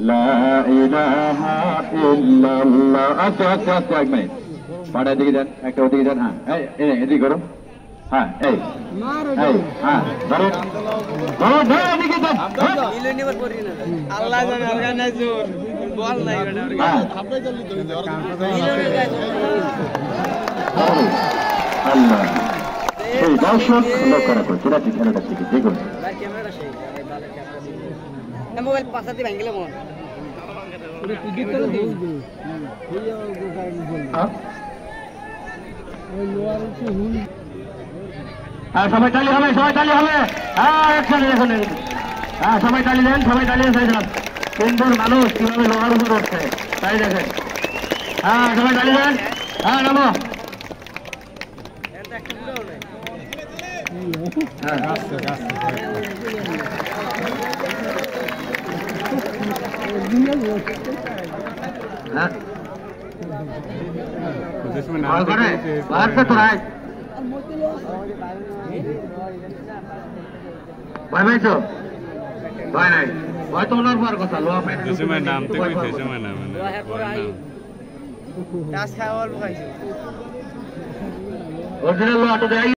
লা ইলাহা ইল্লাল্লাহ। আচ্ছা আচ্ছা আচ্ছা, এক মিনিট, পাটা দিকে যান, একটা ওদিকে যান। হ্যাঁ এদিকে করো। হ্যাঁ এই এই হ্যাঁ ধরো ধরো ধরো, এদিকে যান। আল্লাহ জানে অর্গানাইজর বল নাই ওটা হ্যাঁ অর্গানাইজর আল্লাহ, এই দর্শক লক্ষ্য রাখো, চিরাচি খেলাটা শিখে দেখুন। ভাই ক্যামেরাটা সেই ভালো ক্যামেরা মোবাইল পাশাতে ভাঙলে মন পুরো টিকিট করে দিই হ্যাঁ সবাই তালি হবে, সবাই তালি হবে। হ্যাঁ একসাথে দেখুন, হ্যাঁ সবাই তালি দেন, সবাই তালি দেন। সুন্দর মানুষ কিভাবে লোহার উপর উঠছে তাই দেখেন। হ্যাঁ সবাই তালি দেন। হ্যাঁ নামো। बाहर से तो है भाई भाई तो भाई नहीं भाई तो उन्होंने बार को सालवा में इसमें नाम तो कोई थे इसमें नाम है टास्क है और भाई ओरिजिनल लो ऑटो दे